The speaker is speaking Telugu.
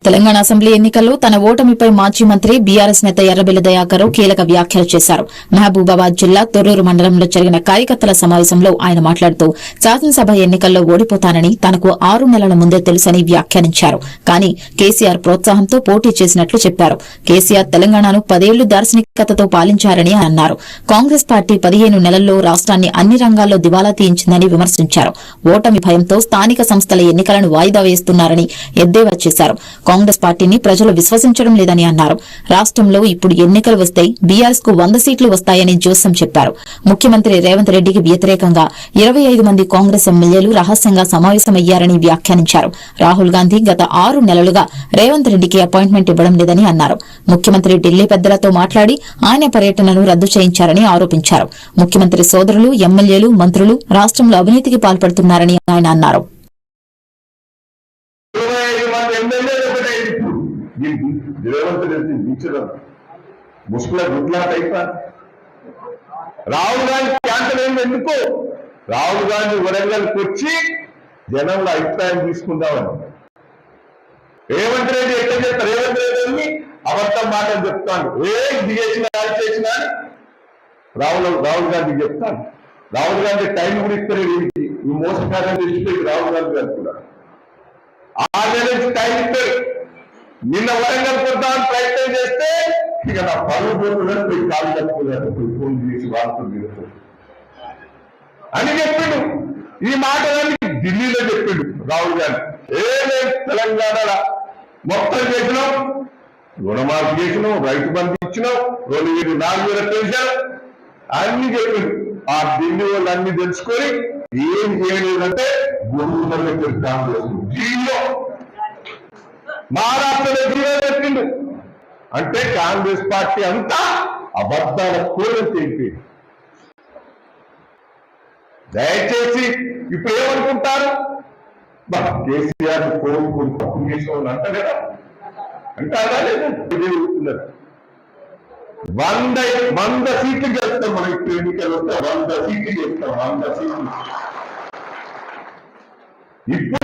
తెలంగాణ అసెంబ్లీ ఎన్నికల్లో తన ఓటమిపై మాజీ మంత్రి బీఆర్ఎస్ నేత ఎర్రబెల్లి దయాకర్ కీలక వ్యాఖ్యలు చేశారు. మహబూబాబాద్ జిల్లా తొర్రూరు మండలంలో జరిగిన కార్యకర్తల సమావేశంలో ఆయన మాట్లాడుతూ శాసనసభ ఎన్నికల్లో ఓడిపోతానని తనకు 6 నెలల ముందే తెలుసని వ్యాఖ్యానించారు. కానీ కేసీఆర్ ప్రోత్సాహంతో పోటీ చేసినట్లు చెప్పారు. కేసీఆర్ తెలంగాణను 10 ఏళ్లు దార్శనికతతో పాలించారని అన్నారు. కాంగ్రెస్ పార్టీ 15 నెలల్లో రాష్ట్రాన్ని అన్ని రంగాల్లో దివాలా తీయించిందని విమర్శించారు. ఓటమి భయంతో స్థానిక సంస్థల ఎన్నికలను వాయిదా వేస్తున్నారని ఎద్దేవా చేశారు. కాంగ్రెస్ పార్టీని ప్రజలు విశ్వసించడం లేదని అన్నారు. రాష్ట్రంలో ఇప్పుడు ఎన్నికలు వస్తే బీఆర్ఎస్ కు 100 సీట్లు వస్తాయని జోస్యం చెప్పారు. ముఖ్యమంత్రి రేవంత్ రెడ్డికి వ్యతిరేకంగా 25 మంది కాంగ్రెస్ ఎమ్మెల్యేలు రహస్యంగా సమావేశమయ్యారని వ్యాఖ్యానించారు. రాహుల్ గాంధీ గత 6 నెలలుగా రేవంత్ రెడ్డికి అపాయింట్మెంట్ ఇవ్వడం లేదని అన్నారు. ముఖ్యమంత్రి ఢిల్లీ పెద్దలతో మాట్లాడి ఆయన పర్యటనను రద్దు చేయించారని ఆరోపించారు. ముఖ్యమంత్రి సోదరులు ఎమ్మెల్యేలు మంత్రులు రాష్ట్రంలో అవినీతికి పాల్పడుతున్నారని ఆయన అన్నారు. ముసుగుల గుడ్లాట అయిపోయి రాహుల్ గాంధీ క్యాన్సర్ అయింది. ఎందుకు? రాహుల్ గాంధీ వరంగల్కి వచ్చి జనంలో అభిప్రాయం తీసుకుందామని. రేవంత్ రెడ్డి ఎట్లా చెప్తారు? రేవంత్ రెడ్డి అబద్ధం మాటలు చెప్తాను, ఇది చేసినా అది చేసినా రాహుల్ గాంధీ చెప్తాను. రాహుల్ గాంధీ టైం కూడా ఇస్తారు. ఈ మోసకార్యం తెలిసిపోయి రాహుల్ గాంధీ గారు కూడా 6 నెలల నుంచి టైం ఇస్తారు. నిన్న వరంగల్ కొద్దామని ప్రయత్నం చేస్తే ఇక నా పనులు పోతున్నారు, పోయి కాలు కట్టుకున్నారు, పోయి ఫోన్ చేసి వాడుతుంది అని చెప్పిండు. ఈ మాటలన్నీ ఢిల్లీలో చెప్పిండు రాహుల్ గాంధీ. మేము తెలంగాణ మొత్తం చేసినాం, రుణమాఫీ చేసినాం, రైతు బంధు ఇచ్చినాం, 4,000 పెంచాం అన్ని చెప్పిండు. ఆ ఢిల్లీ వాళ్ళు అన్ని తెలుసుకొని ఏం చేయలేదంటే గొడవలు కాంగ్రెస్ ఢిల్లీలో మహారాష్ట్రలో జీరో చెప్పిండు. అంటే కాంగ్రెస్ పార్టీ అంతా అబద్ధాల కూరని తెలిపి. దయచేసి ఇప్పుడు ఏమనుకుంటారు? కేసీఆర్ కోరుకుని తప్పు చేసిన అంట కదా, అంటారా లేదా? 100 సీట్లు చేస్తాం మనం. ఇప్పుడు ఎన్నికలు వస్తే 100 సీట్లు చేస్తాం. 100 సీట్లు ఇప్పుడు